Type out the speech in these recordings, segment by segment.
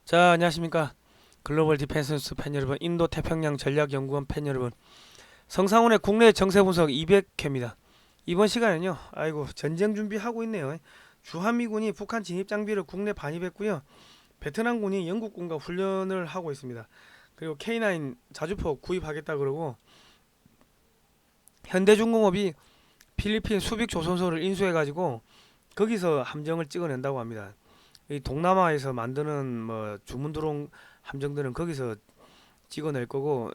자, 안녕하십니까. 글로벌 디펜스 뉴스 팬 여러분, 인도 태평양 전략연구원 팬 여러분, 성상훈의 국내 정세 분석 200회입니다. 이번 시간은요, 아이고, 전쟁 준비하고 있네요. 주한미군이 북한 진입 장비를 국내 반입했고요. 베트남군이 영국군과 훈련을 하고 있습니다. 그리고 K9 자주포 구입하겠다 그러고, 현대중공업이 필리핀 수빅 조선소를 인수해가지고 거기서 함정을 찍어낸다고 합니다. 이 동남아에서 만드는 뭐 주문 들어온 함정들은 거기서 찍어낼 거고,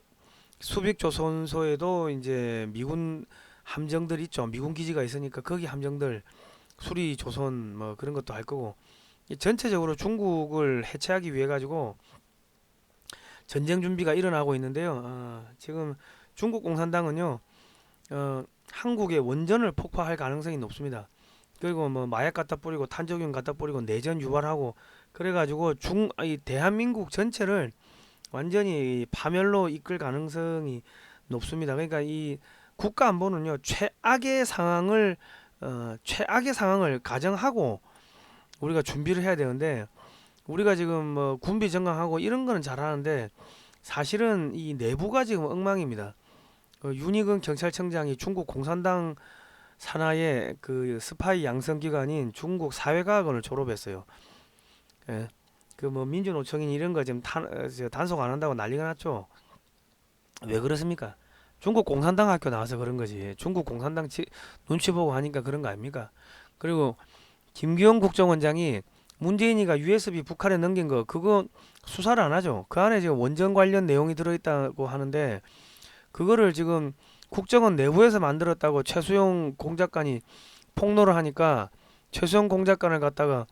수빅 조선소에도 이제 미군 함정들 있죠. 미군 기지가 있으니까 거기 함정들 수리 조선 뭐 그런 것도 할 거고, 전체적으로 중국을 해체하기 위해 가지고 전쟁 준비가 일어나고 있는데요. 지금 중국 공산당은요, 한국의 원전을 폭파할 가능성이 높습니다. 그리고 뭐 마약 갖다 뿌리고 탄저균 갖다 뿌리고 내전 유발하고 그래가지고 이 대한민국 전체를 완전히 파멸로 이끌 가능성이 높습니다. 그러니까 이 국가 안보는요, 최악의 상황을 가정하고 우리가 준비를 해야 되는데, 우리가 지금 뭐 군비 정강하고 이런 거는 잘하는데 사실은 이 내부가 지금 엉망입니다. 윤희근 경찰청장이 중국 공산당 산하의 그 스파이 양성 기관인 중국 사회과학원을 졸업했어요. 예. 그 뭐 민주노총인 이런 거 지금 단속 안 한다고 난리가 났죠. 왜 그렇습니까? 중국 공산당 학교 나와서 그런 거지. 중국 공산당 눈치 보고 하니까 그런 거 아닙니까? 그리고 김기현 국정원장이 문재인이가 USB 북한에 넘긴 거 그거 수사를 안 하죠. 그 안에 지금 원전 관련 내용이 들어있다고 하는데 그거를 지금 국정원 내부에서 만들었다고 최수용 공작관이 폭로를 하니까, 최수용 공작관을 갖다가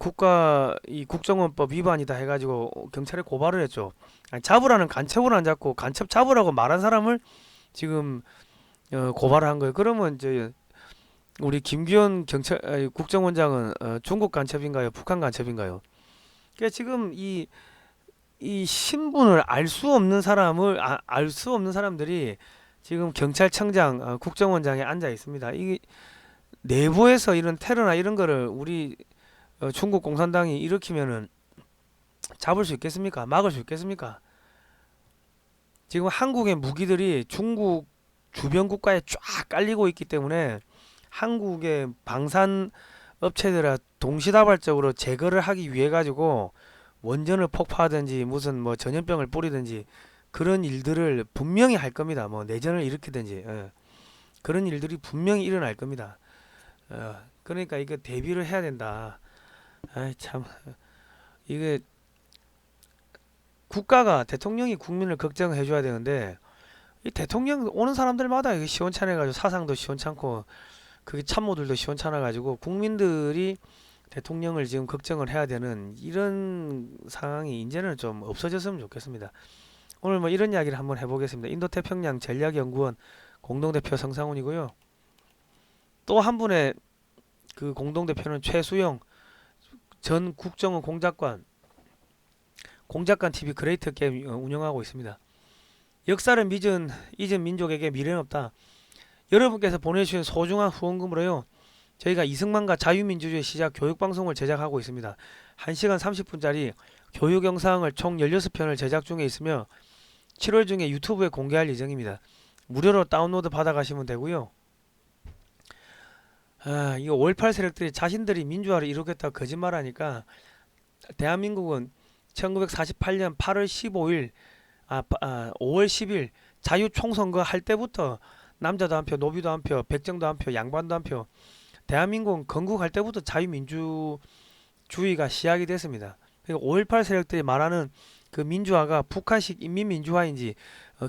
국가 이 국정원법 위반이다 해가지고 경찰에 고발을 했죠. 아니, 잡으라는 간첩을 안 잡고 간첩 잡으라고 말한 사람을 지금 고발을 한 거예요. 그러면 이제 우리 김기현 국정원장은 중국 간첩인가요? 북한 간첩인가요? 그러니까 지금 이 신분을 알 수 없는 알 수 없는 사람들이 지금 경찰청장, 국정원장에 앉아 있습니다. 이 내부에서 이런 테러나 이런 거를 우리 중국 공산당이 일으키면은 잡을 수 있겠습니까? 막을 수 있겠습니까? 지금 한국의 무기들이 중국 주변 국가에 쫙 깔리고 있기 때문에 한국의 방산 업체들아 동시다발적으로 제거를 하기 위해 가지고 원전을 폭파하든지 무슨 뭐 전염병을 뿌리든지 그런 일들을 분명히 할 겁니다. 뭐 내전을 일으키든지, 그런 일들이 분명히 일어날 겁니다. 그러니까 이거 대비를 해야 된다. 아이 참, 이게 국가가 대통령이 국민을 걱정해 줘야 되는데 이 대통령 오는 사람들마다 이게 시원찮아 가지고 사상도 시원찮고 그게 참모들도 시원찮아 가지고 국민들이 대통령을 지금 걱정을 해야 되는 이런 상황이 이제는 좀 없어졌으면 좋겠습니다. 오늘 뭐 이런 이야기를 한번 해보겠습니다. 인도태평양 전략연구원 공동대표 성상훈이고요. 또 한 분의 그 공동대표는 최수영 전 국정원 공작관 TV 그레이트 게임 운영하고 있습니다. 역사를 잊은 민족에게 미래는 없다. 여러분께서 보내주신 소중한 후원금으로요, 저희가 이승만과 자유민주주의 시작 교육방송을 제작하고 있습니다. 1시간 30분짜리 교육 영상을 총 16편을 제작 중에 있으며 7월 중에 유튜브에 공개할 예정입니다. 무료로 다운로드 받아가시면 되고요. 이거 5.18 세력들이 자신들이 민주화를 이루겠다고 거짓말하니까, 대한민국은 1948년 8월 15일, 5월 10일 자유총선거 할 때부터 남자도 한 표, 노비도 한 표, 백정도 한 표, 양반도 한 표, 대한민국은 건국할 때부터 자유민주주의가 시작이 됐습니다. 그러니까 5.18 세력들이 말하는 그 민주화가 북한식 인민민주화인지,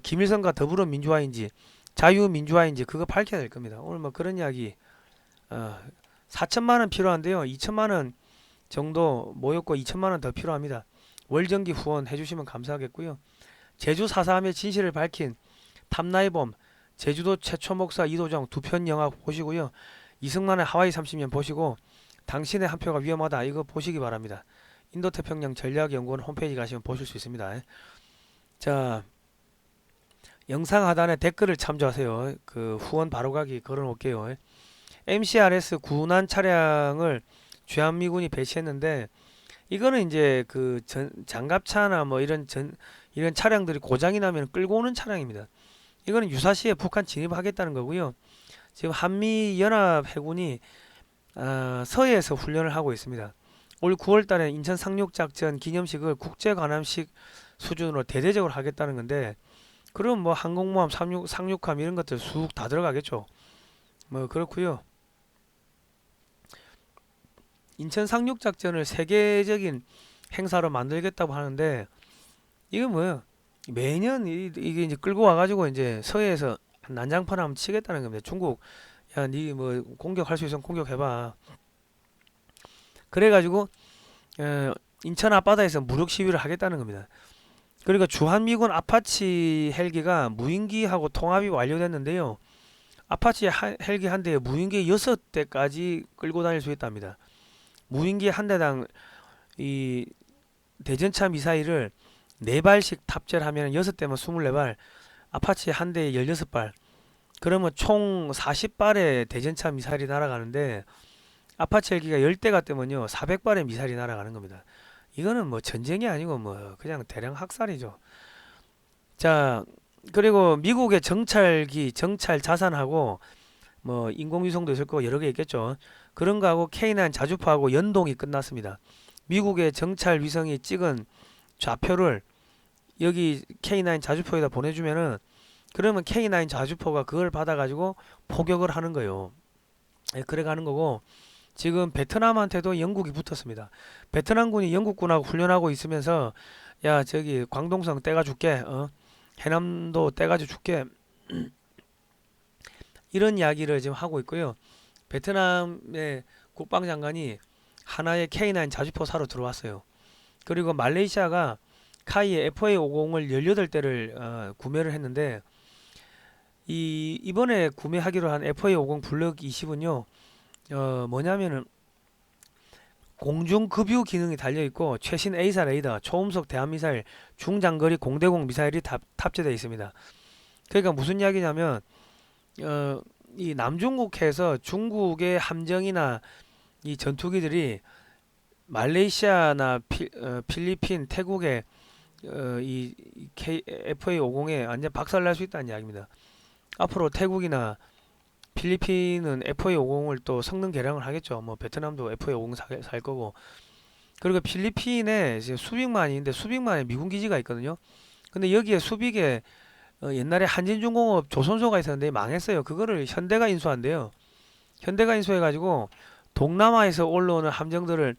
김일성과 더불어 민주화인지, 자유민주화인지 그거 밝혀야 될 겁니다. 오늘 뭐 그런 이야기, 4천만 원 필요한데요. 2천만 원 정도 모였고 2천만 원 더 필요합니다. 월정기 후원 해주시면 감사하겠고요. 제주 4.3의 진실을 밝힌 탐나이범, 제주도 최초 목사 이도정 두 편 영화 보시고요. 이승만의 하와이 30년 보시고 당신의 한 표가 위험하다 이거 보시기 바랍니다. 인도태평양 전략연구원 홈페이지 가시면 보실 수 있습니다. 자, 영상 하단에 댓글을 참조하세요. 그 후원 바로가기 걸어놓을게요. MCRS 군안 차량을 주한미군이 배치했는데 이거는 이제 그 장갑차나 뭐 이런 차량들이 고장이 나면 끌고 오는 차량입니다. 이거는 유사시에 북한 진입하겠다는 거고요. 지금 한미 연합 해군이 서해에서 훈련을 하고 있습니다. 올 9월 달에 인천 상륙작전 기념식을 국제 관함식 수준으로 대대적으로 하겠다는 건데, 그럼 뭐 항공모함, 상륙함 이런 것들 쑥 다 들어가겠죠. 뭐 그렇고요. 인천 상륙작전을 세계적인 행사로 만들겠다고 하는데, 이게 뭐예요? 매년 이게 이제 끌고 와가지고 이제 서해에서 난장판 한번 치겠다는 겁니다. 중국, 야, 니 뭐 공격할 수 있으면 공격해봐. 그래가지고 인천 앞바다에서 무력 시위를 하겠다는 겁니다. 그러니까 주한미군 아파치 헬기가 무인기하고 통합이 완료됐는데요. 아파치 헬기 한 대에 무인기 6대까지 끌고 다닐 수 있답니다. 무인기 한 대당 이 대전차 미사일을 4발씩 탑재를 하면 6대면 24발, 아파치 한 대에 16발. 그러면 총 40발의 대전차 미사일이 날아가는데, 아파치 헬기가 10대가 뜨면요 400발의 미사일이 날아가는 겁니다. 이거는 뭐 전쟁이 아니고 뭐 그냥 대량 학살이죠. 자, 그리고 미국의 정찰기, 정찰 자산하고 뭐 인공위성도 있을 거고 여러 개 있겠죠. 그런 거하고 K9 자주포하고 연동이 끝났습니다. 미국의 정찰 위성이 찍은 좌표를 여기 K9 자주포에다 보내주면은, 그러면 K9 자주포가 그걸 받아가지고 포격을 하는 거예요. 그래 가는 거고, 지금 베트남한테도 영국이 붙었습니다. 베트남군이 영국군하고 훈련하고 있으면서, 야 저기 광동성 떼가 줄게, 해남도 떼가지고 줄게, 이런 이야기를 지금 하고 있고요. 베트남의 국방장관이 하나의 K9 자주포 사러 들어왔어요. 그리고 말레이시아가 카이의 FA50을 18대를 구매를 했는데, 이번에 구매하기로 한 FA50 블럭 20은요 뭐냐면은 공중급유 기능이 달려있고 최신 A사 레이더, 초음속 대함미사일, 중장거리 공대공 미사일이 탑재되어 있습니다. 그러니까 무슨 이야기냐면 이 남중국해에서 중국의 함정이나 이 전투기들이 말레이시아나 필리핀, 태국의 이 FA50에 완전 박살날 수 있다는 이야기입니다. 앞으로 태국이나 필리핀은 FA50을 또 성능 개량을 하겠죠. 뭐 베트남도 FA50 살 거고. 그리고 필리핀에 이제 수빅만이 있는데, 수빅만에 미군 기지가 있거든요. 근데 여기에 수빅에 옛날에 한진중공업 조선소가 있었는데 망했어요. 그거를 현대가 인수한대요. 현대가 인수해가지고 동남아에서 올라오는 함정들을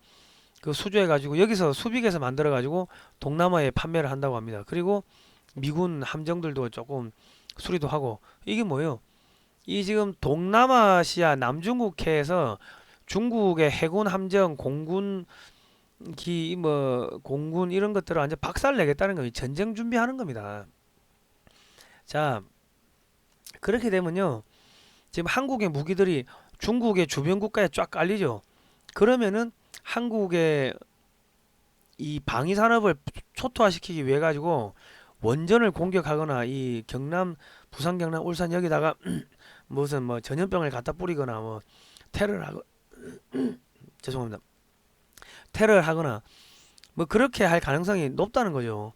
그 수주해가지고 여기서 수빅에서 만들어가지고 동남아에 판매를 한다고 합니다. 그리고 미군 함정들도 조금 수리도 하고. 이게 뭐예요? 이 지금 동남아시아 남중국해에서 중국의 해군 함정, 공군 뭐 공군 이런 것들을 완전 박살 내겠다는 거예요. 전쟁 준비하는 겁니다. 자, 그렇게 되면요, 지금 한국의 무기들이 중국의 주변 국가에 쫙 깔리죠. 그러면은 한국의 이 방위 산업을 초토화시키기 위해 가지고 원전을 공격하거나, 이 경남, 부산, 경남, 울산 여기다가 무슨 뭐 전염병을 갖다 뿌리거나, 뭐 테러를 하고 죄송합니다. 테러를 하거나 뭐 그렇게 할 가능성이 높다는 거죠.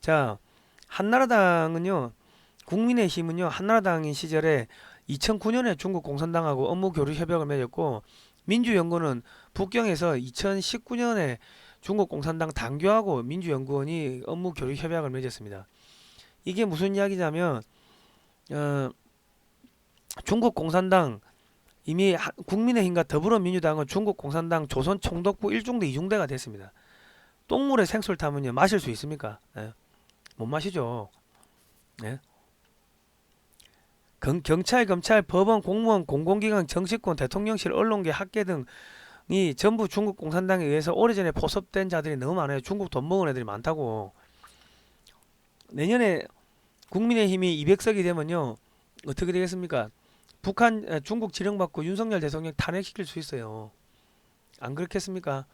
자, 한나라당은요, 국민의힘은요, 한나라당인 시절에 2009년에 중국 공산당하고 업무 교류 협약을 맺었고, 민주연구원은 북경에서 2019년에 중국 공산당 당교하고 민주연구원이 업무 교류 협약을 맺었습니다. 이게 무슨 이야기냐면 어, 중국 공산당, 이미 국민의힘과 더불어민주당은 중국 공산당 조선 총독부 1중대 2중대가 됐습니다. 똥물에 생수를 타면요 마실 수 있습니까? 예, 못 마시죠. 예? 경찰, 검찰, 법원, 공무원, 공공기관, 정치권, 대통령실, 언론계, 학계 등이 전부 중국 공산당에 의해서 오래전에 포섭된 자들이 너무 많아요. 중국 돈 먹은 애들이 많다고. 내년에 국민의힘이 200석이 되면요 어떻게 되겠습니까? 중국 지령받고 윤석열 대통령 탄핵시킬 수 있어요. 안 그렇겠습니까?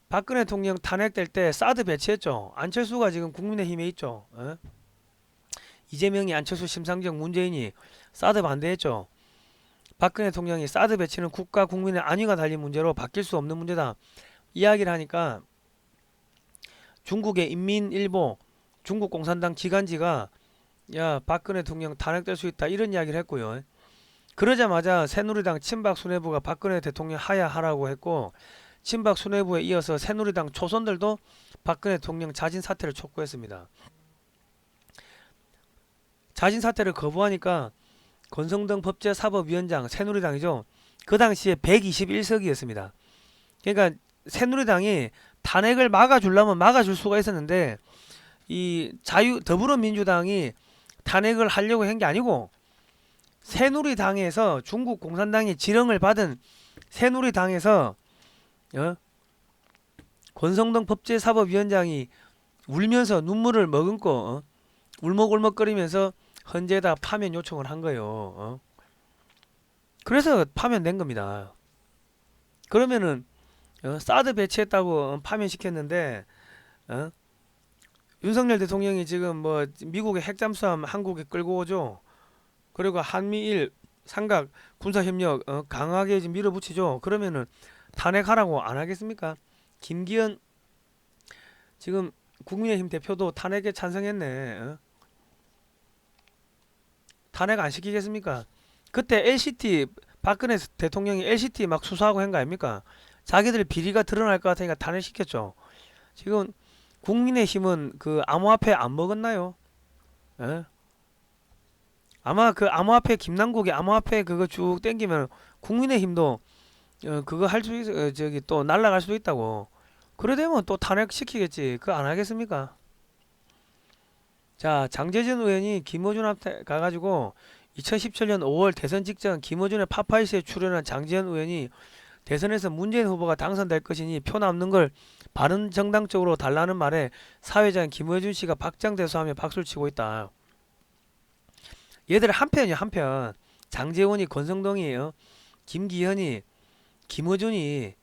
박근혜 대통령 탄핵될 때 사드 배치했죠. 안철수가 지금 국민의힘에 있죠. 이재명이, 안철수, 심상정, 문재인이 사드 반대했죠. 박근혜 대통령이 사드 배치는 국가 국민의 안위가 달린 문제로 바뀔 수 없는 문제다 이야기를 하니까 중국의 인민일보, 중국 공산당 지간지가 야 박근혜 대통령 탄핵될 수 있다 이런 이야기를 했고요. 그러자마자 새누리당 친박 수뇌부가 박근혜 대통령 하야하라고 했고 친박 수뇌부에 이어서 새누리당 초선들도 박근혜 대통령 자진 사퇴를 촉구했습니다. 자진 사퇴를 거부하니까 권성동 법제사법위원장 새누리당이죠. 그 당시에 121석이었습니다. 그러니까 새누리당이 탄핵을 막아주려면 막아줄 수가 있었는데 이 더불어민주당이 탄핵을 하려고 한 게 아니고 새누리당에서 중국 공산당이 지령을 받은 새누리당에서 권성동 법제사법위원장이 울면서 눈물을 머금고 울먹울먹거리면서 헌재에다 파면 요청을 한 거예요. 그래서 파면된 겁니다. 그러면은 사드 배치했다고 파면시켰는데 윤석열 대통령이 지금 뭐 미국의 핵잠수함 한국에 끌고 오죠. 그리고 한미일 삼각 군사협력 강하게 지금 밀어붙이죠. 그러면은 탄핵하라고 안 하겠습니까? 김기현 지금 국민의힘 대표도 탄핵에 찬성했네. 탄핵 안 시키겠습니까? 그때 LCT 박근혜 대통령이 LCT 막 수사하고 한 거 아닙니까? 자기들 비리가 드러날 것 같으니까 탄핵시켰죠. 지금 국민의힘은 그 암호화폐 안 먹었나요? 에? 아마 그 암호화폐 김남국이 암호화폐 그거 쭉 땡기면 국민의힘도 그거 할 수 저기 또 날라갈 수도 있다고. 그래 되면 또 탄핵시키겠지. 그거 안 하겠습니까? 자, 장제전 의원이 김어준한테 가가지고 2017년 5월 대선 직전 김어준의 파파이스에 출연한 장제전 의원이 대선에서 문재인 후보가 당선될 것이니 표 남는 걸 바른정당 쪽으로 달라는 말에 사회자인 김어준 씨가 박장대소하며 박수를 치고 있다. 얘들 한편이야 한편. 장제원이 권성동이에요. 김기현이 김어준이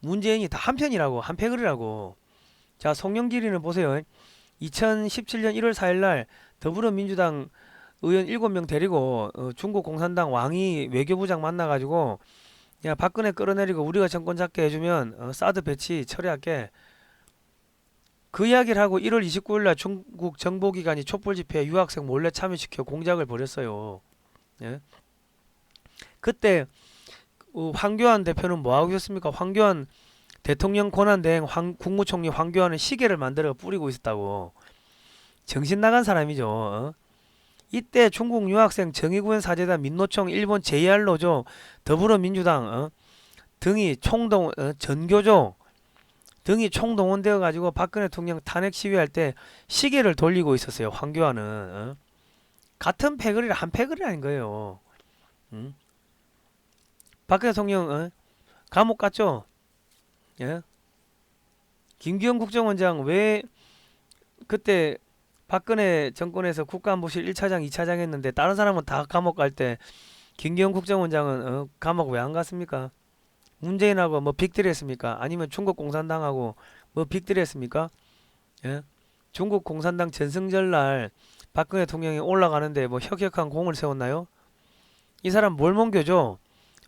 문재인이 다 한편이라고 한패거리라고. 자 송영길이는 보세요. 2017년 1월 4일날 더불어민주당 의원 7명 데리고 중국 공산당 왕이 외교부장 만나가지고 야 박근혜 끌어내리고 우리가 정권 잡게 해주면 사드 배치 처리할게. 그 이야기를 하고 1월 29일날 중국 정보기관이 촛불집회에 유학생 몰래 참여시켜 공작을 벌였어요. 예? 그때 황교안 대표는 뭐하고 있었습니까? 황교안 대통령 권한대행 국무총리 황교안은 시계를 만들어 뿌리고 있었다고. 정신 나간 사람이죠. 이때 중국 유학생 정의구현 사재단 민노총 일본 JR로죠. 더불어민주당 등이 전교조 등이 총동원되어 가지고 박근혜 대통령 탄핵 시위할 때 시계를 돌리고 있었어요. 황교안은 같은 패거리라 한 패거리라는 거예요. 박근혜 대통령 감옥 갔죠. 예? 김기현 국정원장 왜 그때 박근혜 정권에서 국가안보실 1차장 2차장 했는데 다른 사람은 다 감옥 갈 때 김기현 국정원장은 감옥 왜 안 갔습니까? 문재인하고 뭐 빅딜 했습니까? 아니면 중국 공산당하고 뭐 빅딜 했습니까? 예? 중국 공산당 전승절 날 박근혜 대통령이 올라가는데 뭐 혁혁한 공을 세웠나요? 이 사람 몰몬교죠.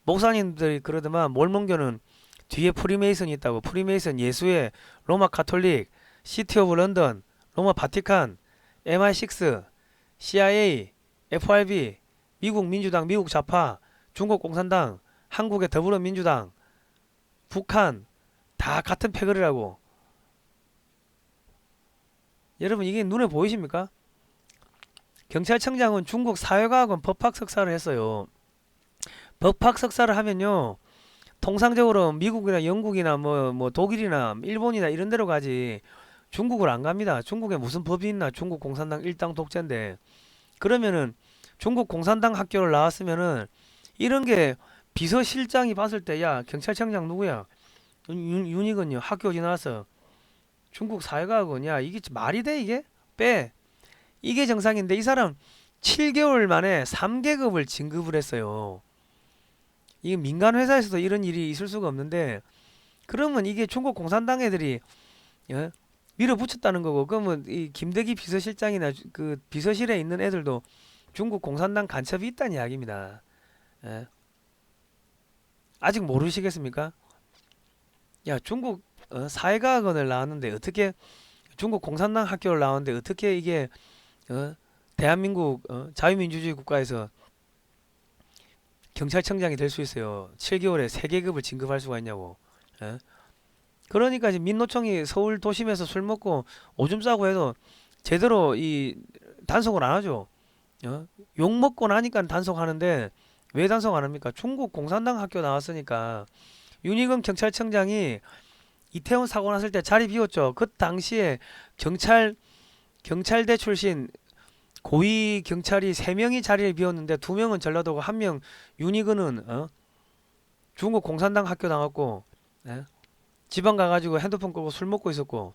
목사님들이 그러더만 몰몬교는 뒤에 프리메이슨이 있다고. 프리메이슨 예수의 로마 카톨릭, 시티 오브 런던, 로마 바티칸, MI6, CIA, FRB, 미국 민주당, 미국 좌파, 중국 공산당, 한국의 더불어민주당, 북한 다 같은 패거리라고. 여러분 이게 눈에 보이십니까? 경찰청장은 중국 사회과학원 법학 석사를 했어요. 법학 석사를 하면요 통상적으로 미국이나 영국이나 뭐 독일이나 일본이나 이런 데로 가지 중국을 안 갑니다. 중국에 무슨 법이 있나? 중국 공산당 일당 독재인데. 그러면은 중국 공산당 학교를 나왔으면은 이런 게 비서실장이 봤을 때 야 경찰청장 누구야? 윤이건요. 학교 지나서 중국 사회과학원. 야 이게 말이 돼 이게? 빼. 이게 정상인데 이 사람 7개월 만에 3계급을 진급을 했어요. 이게 민간 회사에서도 이런 일이 있을 수가 없는데 그러면 이게 중국 공산당 애들이 예? 밀어붙였다는 거고. 그러면 이 김대기 비서실장이나 그 비서실에 있는 애들도 중국 공산당 간첩이 있다는 이야기입니다. 예? 아직 모르시겠습니까? 야 중국 사회과학원을 나왔는데 어떻게 중국 공산당 학교를 나왔는데 어떻게 이게 대한민국 자유민주주의 국가에서 경찰청장이 될 수 있어요. 7개월에 3계급을 진급할 수가 있냐고. 예? 그러니까 이제 민노총이 서울 도심에서 술 먹고 오줌 싸고 해도 제대로 이 단속을 안 하죠. 욕 먹고 나니까 단속하는데 왜 단속 안 합니까? 중국 공산당 학교 나왔으니까. 윤희근 경찰청장이 이태원 사고 났을 때 자리 비웠죠. 그 당시에 경찰대 출신 고위 경찰이 3명이 자리를 비웠는데 2명은 전라도고 1명 윤희근은 중국 공산당 학교 나왔고, 예? 지방 가가지고 핸드폰 끄고 술 먹고 있었고,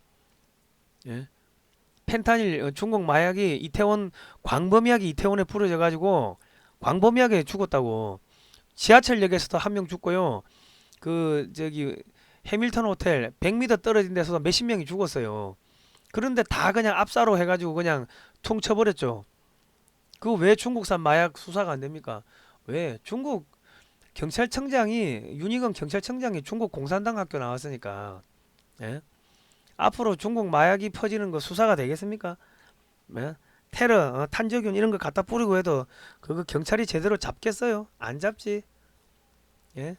예? 펜타닐 중국 마약이 이태원 광범위하게 이태원에 뿌려져 가지고 광범위하게 죽었다고. 지하철역에서도 1명 죽고요. 그 저기 해밀턴 호텔 100m 떨어진 데서도 몇십 명이 죽었어요. 그런데 다 그냥 압사로 해가지고 그냥 퉁 쳐버렸죠. 그거 왜 중국산 마약 수사가 안 됩니까? 왜 중국 경찰청장이 윤희건 경찰청장이 중국 공산당 학교 나왔으니까. 예? 앞으로 중국 마약이 퍼지는 거 수사가 되겠습니까? 예? 테러, 탄저균 이런 거 갖다 뿌리고 해도 그거 경찰이 제대로 잡겠어요? 안 잡지. 예?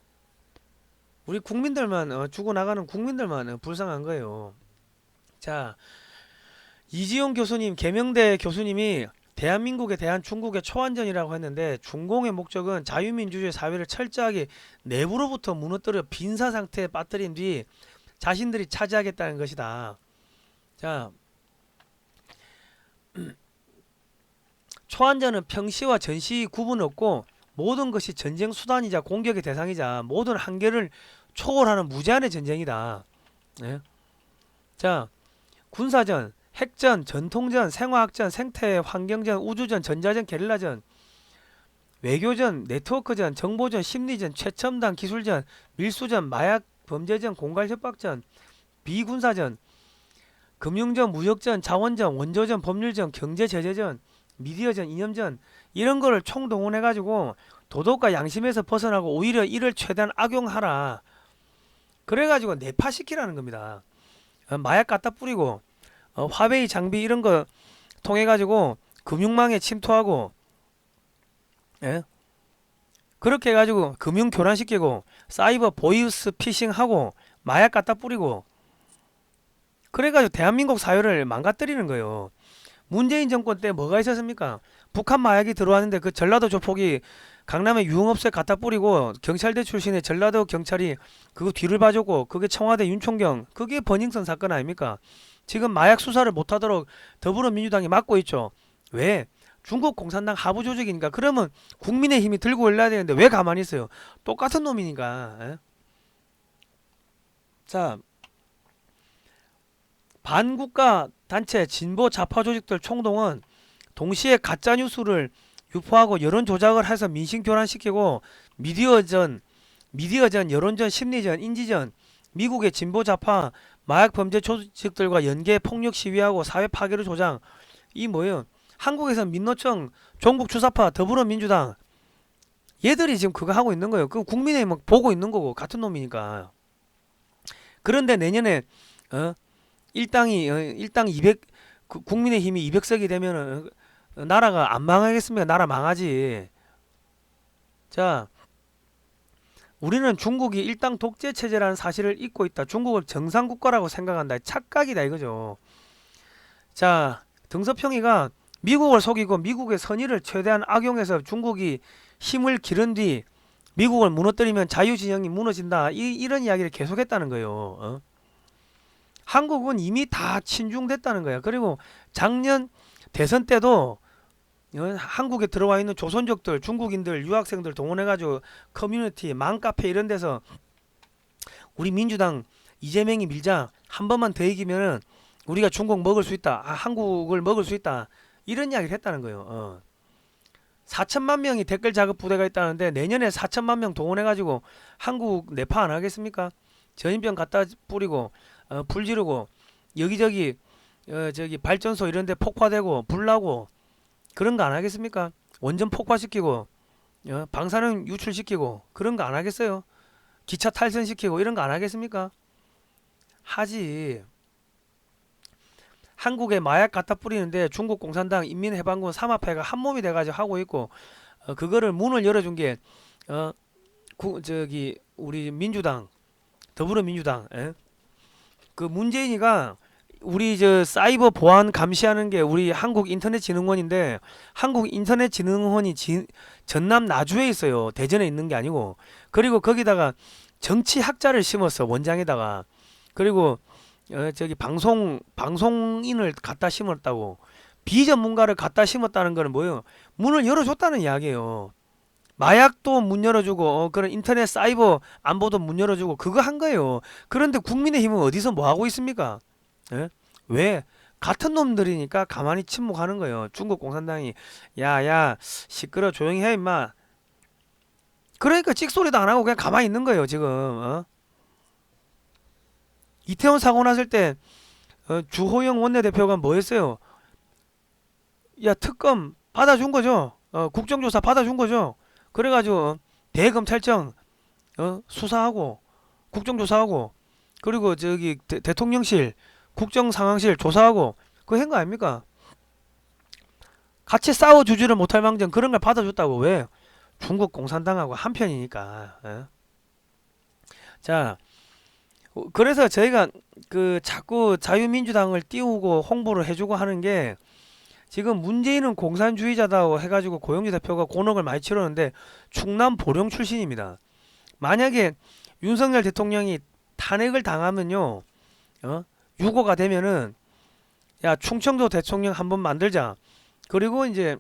우리 국민들만 죽어나가는 국민들만 불쌍한 거예요. 자, 이지용 교수님, 계명대 교수님이 대한민국에 대한 중국의 초안전이라고 했는데 중공의 목적은 자유민주주의 사회를 철저하게 내부로부터 무너뜨려 빈사 상태에 빠뜨린 뒤 자신들이 차지하겠다는 것이다. 자, 초안전은 평시와 전시 구분 없고 모든 것이 전쟁 수단이자 공격의 대상이자 모든 한계를 초월하는 무제한의 전쟁이다. 네? 자, 군사전, 핵전, 전통전, 생화학전, 생태 환경전, 우주전, 전자전, 게릴라전, 외교전, 네트워크전, 정보전, 심리전, 최첨단 기술전, 밀수전, 마약 범죄전, 공갈협박전, 비군사전, 금융전, 무역전, 자원전, 원조전, 법률전, 경제제재전, 미디어전, 이념전 이런 거를 총동원해가지고 도덕과 양심에서 벗어나고 오히려 이를 최대한 악용하라. 그래가지고 내파시키라는 겁니다. 마약 갖다 뿌리고 화웨이 장비 이런 거 통해 가지고 금융망에 침투하고, 예? 그렇게 해가지고 금융 교란시키고 사이버 보이스 피싱하고 마약 갖다 뿌리고 그래가지고 대한민국 사회를 망가뜨리는 거예요. 문재인 정권 때 뭐가 있었습니까? 북한 마약이 들어왔는데 그 전라도 조폭이 강남에 유흥업소에 갖다 뿌리고 경찰대 출신의 전라도 경찰이 그거 뒤를 봐줬고 그게 청와대 윤총경 그게 버닝썬 사건 아닙니까? 지금 마약 수사를 못하도록 더불어민주당이 막고 있죠. 왜? 중국 공산당 하부 조직이니까. 그러면 국민의힘이 들고 올라야 되는데 왜 가만히 있어요? 똑같은 놈이니까. 에? 자, 반국가 단체 진보 좌파 조직들 총동원 동시에 가짜 뉴스를 유포하고 여론 조작을 해서 민심 교란시키고 미디어전, 여론전, 심리전, 인지전, 미국의 진보 좌파 마약 범죄 조직들과 연계 폭력 시위하고 사회 파괴를 조장. 이 뭐예요? 한국에서 민노총, 종북주사파, 더불어민주당 얘들이 지금 그거 하고 있는 거예요. 그 국민의힘 보고 있는 거고 같은 놈이니까. 그런데 내년에 일당 200 국민의힘이 200석이 되면은 나라가 안 망하겠습니까? 나라 망하지. 자, 우리는 중국이 일당 독재 체제라는 사실을 잊고 있다. 중국을 정상 국가라고 생각한다. 착각이다 이거죠. 자, 등서평이가 미국을 속이고 미국의 선의를 최대한 악용해서 중국이 힘을 기른 뒤 미국을 무너뜨리면 자유진영이 무너진다. 이런 이야기를 계속했다는 거예요. 한국은 이미 다 친중됐다는 거야. 그리고 작년 대선 때도 한국에 들어와 있는 조선족들, 중국인들, 유학생들 동원해가지고 커뮤니티, 맘카페 이런 데서 우리 민주당 이재명이 밀자 한 번만 더 이기면은 우리가 중국 먹을 수 있다. 한국을 먹을 수 있다. 이런 이야기를 했다는 거예요. 4천만 명이 댓글 작업 부대가 있다는데 내년에 4천만 명 동원해가지고 한국 내파 안 하겠습니까? 전염병 갖다 뿌리고 불 지르고 여기저기 저기 발전소 이런 데 폭파되고 불 나고 그런 거 안 하겠습니까? 원전 폭파시키고 방사능 유출시키고 그런 거 안 하겠어요? 기차 탈선시키고 이런 거 안 하겠습니까? 하지. 한국에 마약 갖다 뿌리는데 중국 공산당 인민해방군 삼합회가 한 몸이 돼가지고 하고 있고 그거를 문을 열어준 게 저기 우리 민주당 더불어민주당 그 문재인이가 우리 저 사이버 보안 감시하는 게 우리 한국인터넷진흥원인데 한국인터넷진흥원이 전남 나주에 있어요. 대전에 있는 게 아니고. 그리고 거기다가 정치학자를 심었어 원장에다가. 그리고 저기 방송인을 갖다 심었다고. 비전문가를 갖다 심었다는 거는 뭐예요? 문을 열어줬다는 이야기예요. 마약도 문 열어주고 그런 인터넷 사이버 안보도 문 열어주고 그거 한 거예요. 그런데 국민의힘은 어디서 뭐 하고 있습니까? 예? 왜? 같은 놈들이니까 가만히 침묵하는 거예요. 중국 공산당이 야야 시끄러 조용히 해 임마. 그러니까 찍소리도 안 하고 그냥 가만히 있는 거예요 지금. 이태원 사고 났을 때 주호영 원내대표가 뭐 했어요? 야 특검 받아준 거죠. 국정조사 받아준 거죠. 그래가지고 대검찰청 수사하고 국정조사하고 그리고 저기 대통령실 국정상황실 조사하고 그거 한 거 아닙니까? 같이 싸워주지를 못할 망정 그런 걸 받아줬다고. 왜? 중국 공산당하고 한편이니까. 자, 그래서 저희가 그 자꾸 자유민주당을 띄우고 홍보를 해주고 하는 게 지금 문재인은 공산주의자다 해가지고 고영주 대표가 곤혹을 많이 치르는데 충남 보령 출신입니다. 만약에 윤석열 대통령이 탄핵을 당하면요, 유고가 되면은 야 충청도 대통령 한번 만들자. 그리고 이제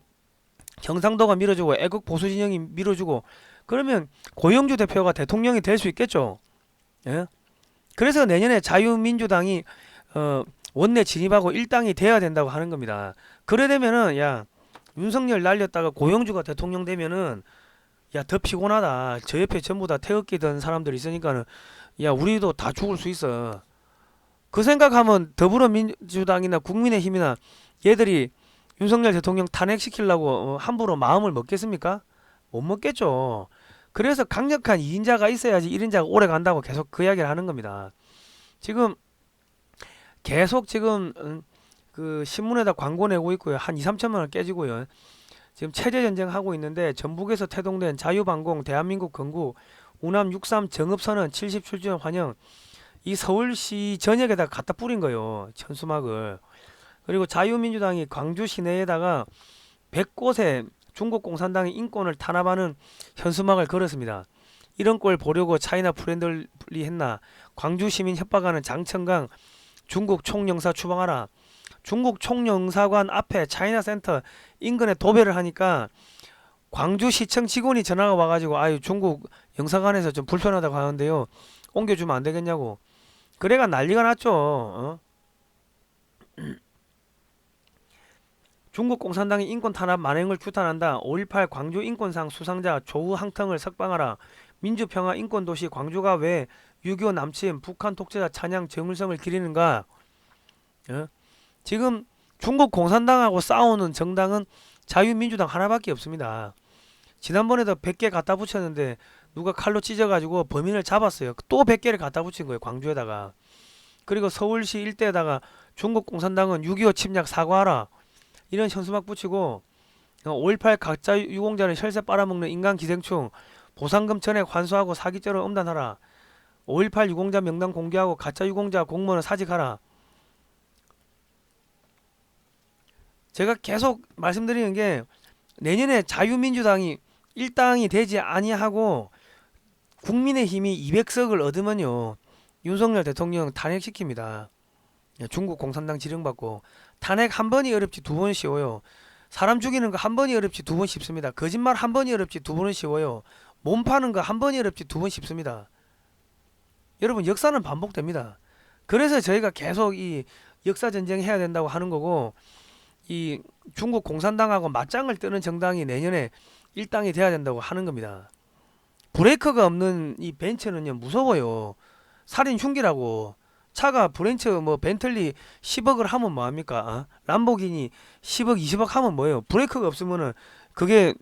경상도가 밀어주고 애국 보수 진영이 밀어주고 그러면 고영주 대표가 대통령이 될 수 있겠죠. 예? 그래서 내년에 자유민주당이 원내 진입하고 일당이 돼야 된다고 하는 겁니다. 그래 되면은 야 윤석열 날렸다가 고영주가 대통령 되면은 야 더 피곤하다. 저 옆에 전부 다 태극기 든 사람들 있으니까는 야 우리도 다 죽을 수 있어. 그 생각하면 더불어민주당이나 국민의힘이나 얘들이 윤석열 대통령 탄핵시키려고 함부로 마음을 먹겠습니까? 못 먹겠죠. 그래서 강력한 2인자가 있어야지 1인자가 오래 간다고 계속 그 이야기를 하는 겁니다. 지금 계속 지금 그 신문에다 광고 내고 있고요. 한 2, 3천만 원 깨지고요. 지금 체제 전쟁 하고 있는데 전북에서 태동된 자유방공 대한민국 건국 우남 63 정읍선언 77주년 환영 이 서울시 전역에다 갖다 뿌린 거예요. 천수막을. 그리고 자유민주당이 광주 시내에다가 100곳에 중국 공산당의 인권을 탄압하는 현수막을 걸었습니다. 이런 꼴 보려고 차이나 프렌들리 했나. 광주 시민 협박하는 장천강 중국 총영사 추방하라. 중국 총영사관 앞에 차이나 센터 인근에 도배를 하니까 광주시청 직원이 전화가 와가지고 아유 중국 영사관에서 좀 불편하다고 하는데요. 옮겨주면 안 되겠냐고. 그래가 난리가 났죠. 중국 공산당이 인권 탄압 만행을 규탄한다. 5.18 광주 인권상 수상자 조우항텅을 석방하라. 민주평화 인권도시 광주가 왜 6.25 남침 북한 독재자 찬양 정일성을 기리는가. 지금 중국 공산당하고 싸우는 정당은 자유민주당 하나밖에 없습니다. 지난번에도 100개 갖다 붙였는데 누가 칼로 찢어가지고 범인을 잡았어요. 또 100개를 갖다 붙인 거예요. 광주에다가. 그리고 서울시 일대에다가 중국 공산당은 6.25 침략 사과하라. 이런 현수막 붙이고 5.18 가짜 유공자는 혈세 빨아먹는 인간 기생충 보상금 전액 환수하고 사기죄로 엄단하라. 5.18 유공자 명단 공개하고 가짜 유공자 공무원을 사직하라. 제가 계속 말씀드리는 게 내년에 자유민주당이 일당이 되지 아니하고 국민의힘이 200석을 얻으면요 윤석열 대통령 탄핵시킵니다. 중국 공산당 지령받고 탄핵 한 번이 어렵지 두 번 쉬워요. 사람 죽이는 거 한 번이 어렵지 두 번 쉽습니다. 거짓말 한 번이 어렵지 두 번은 쉬워요. 몸 파는 거 한 번이 어렵지 두 번 쉽습니다. 여러분 역사는 반복됩니다. 그래서 저희가 계속 이 역사 전쟁 해야 된다고 하는 거고 이 중국 공산당하고 맞짱을 뜨는 정당이 내년에 일당이 돼야 된다고 하는 겁니다. 브레이크가 없는 이 벤츠는요 무서워요. 살인 흉기라고. 차가 브렌츠 뭐 벤틀리 10억을 하면 뭐합니까? 람보기니 10억 20억 하면 뭐예요? 브레이크가 없으면은 그게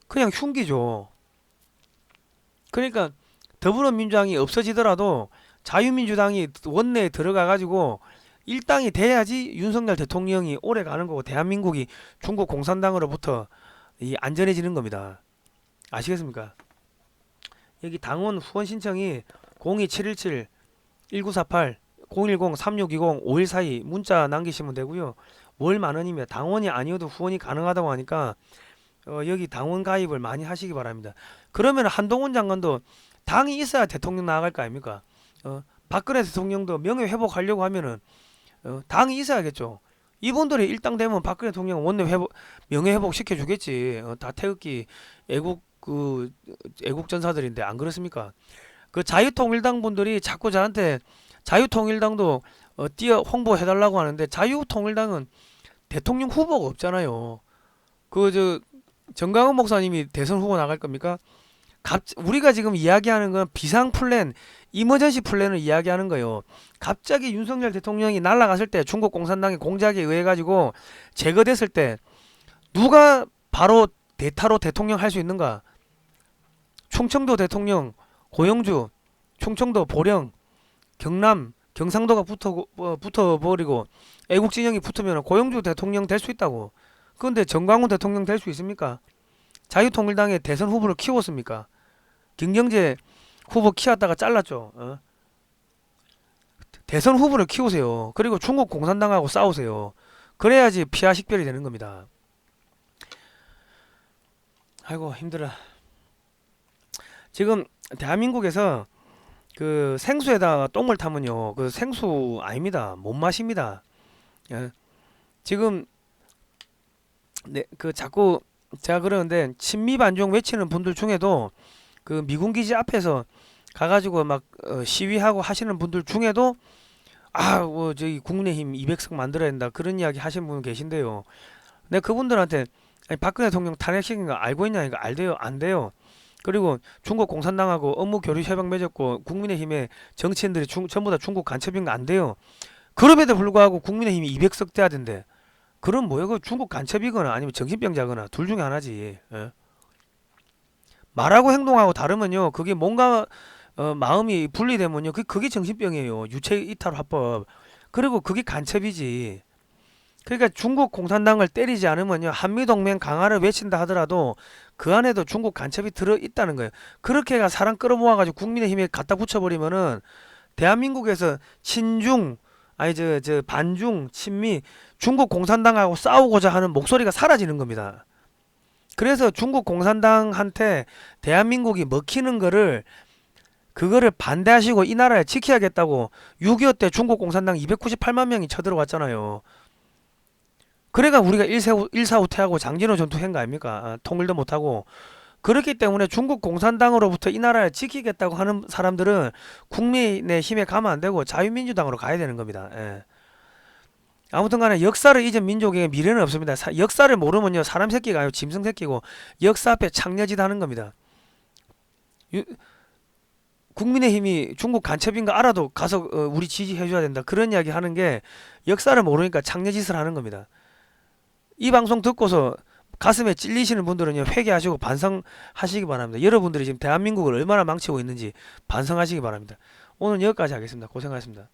그냥 흉기죠. 그러니까 더불어민주당이 없어지더라도 자유민주당이 원내에 들어가 가지고 일당이 돼야지 윤석열 대통령이 오래 가는 거고 대한민국이 중국 공산당으로부터 이 안전해지는 겁니다. 아시겠습니까? 여기 당원 후원 신청이 02717 1948 010 3620 5142 문자 남기시면 되고요. 월 만원이면 당원이 아니어도 후원이 가능하다고 하니까 여기 당원 가입을 많이 하시기 바랍니다. 그러면 한동훈 장관도 당이 있어야 대통령 나아갈 거 아닙니까? 박근혜 대통령도 명예 회복하려고 하면은 당이 있어야겠죠. 이분들이 일당 되면 박근혜 대통령 원내 회복, 명예 회복 시켜주겠지. 다 태극기 애국 전사들인데 안 그렇습니까? 그 자유통일당 분들이 자꾸 저한테 자유통일당도 띄어 홍보해달라고 하는데 자유통일당은 대통령 후보가 없잖아요. 그 정강훈 목사님이 대선 후보 나갈 겁니까? 우리가 지금 이야기하는 건 비상 플랜, 이머전시 플랜을 이야기하는 거예요. 갑자기 윤석열 대통령이 날아갔을 때 중국 공산당의 공작에 의해 가지고 제거됐을 때 누가 바로 대타로 대통령 할 수 있는가? 충청도 대통령 고영주, 충청도 보령, 경남, 경상도가 붙어버리고 애국 진영이 붙으면 고영주 대통령 될 수 있다고. 그런데 정광훈 대통령 될 수 있습니까? 자유통일당의 대선 후보를 키웠습니까? 김경재 후보 키웠다가 잘랐죠. 대선 후보를 키우세요. 그리고 중국 공산당하고 싸우세요. 그래야지 피하 식별이 되는 겁니다. 아이고 힘들어. 지금 대한민국에서 그 생수에다 똥을 타면요, 그 생수 아닙니다. 못 마십니다. 지금 그 자꾸 제가 그러는데 친미 반중 외치는 분들 중에도 그 미군 기지 앞에서 가가지고 막 시위하고 하시는 분들 중에도 저기 국민의힘 200석 만들어야 된다 그런 이야기 하시는 분 계신데요. 내가 그분들한테 아니, 박근혜 대통령 탄핵시킨 거 알고 있냐니까 알대요, 안 돼요. 그리고 중국 공산당하고 업무 교류 협약 맺었고 국민의힘의 정치인들이 전부 다 중국 간첩인 거 안 돼요. 그럼에도 불구하고 국민의힘이 200석 돼야 된대. 그럼 뭐야? 그 중국 간첩이거나 아니면 정신병자거나 둘 중에 하나지. 예? 말하고 행동하고 다르면요, 그게 뭔가 마음이 분리되면요, 그게 정신병이에요. 유체 이탈 화법. 그리고 그게 간첩이지. 그러니까 중국 공산당을 때리지 않으면요, 한미동맹 강화를 외친다 하더라도 그 안에도 중국 간첩이 들어 있다는 거예요. 그렇게가 사람 끌어모아가지고 국민의힘에 갖다 붙여버리면은 대한민국에서 친중 아니 저 반중 친미 중국 공산당하고 싸우고자 하는 목소리가 사라지는 겁니다. 그래서 중국 공산당한테 대한민국이 먹히는 거를 그거를 반대하시고 이 나라를 지켜야겠다고 6.25 때 중국 공산당 298만 명이 쳐들어왔잖아요. 그래가 우리가 1.4 후퇴하고 장진호 전투한 거 아닙니까? 통일도 못하고. 그렇기 때문에 중국 공산당으로부터 이 나라를 지키겠다고 하는 사람들은 국민의힘에 가면 안 되고 자유민주당으로 가야 되는 겁니다. 예. 아무튼 간에 역사를 잊은 민족에게 미래는 없습니다. 역사를 모르면요, 사람 새끼가 아니고 짐승 새끼고 역사 앞에 창녀짓 하는 겁니다. 국민의힘이 중국 간첩인 거 알아도 가서 우리 지지해줘야 된다 그런 이야기 하는 게 역사를 모르니까 창녀짓을 하는 겁니다. 이 방송 듣고서 가슴에 찔리시는 분들은요, 회개하시고 반성하시기 바랍니다. 여러분들이 지금 대한민국을 얼마나 망치고 있는지 반성하시기 바랍니다. 오늘 여기까지 하겠습니다. 고생하셨습니다.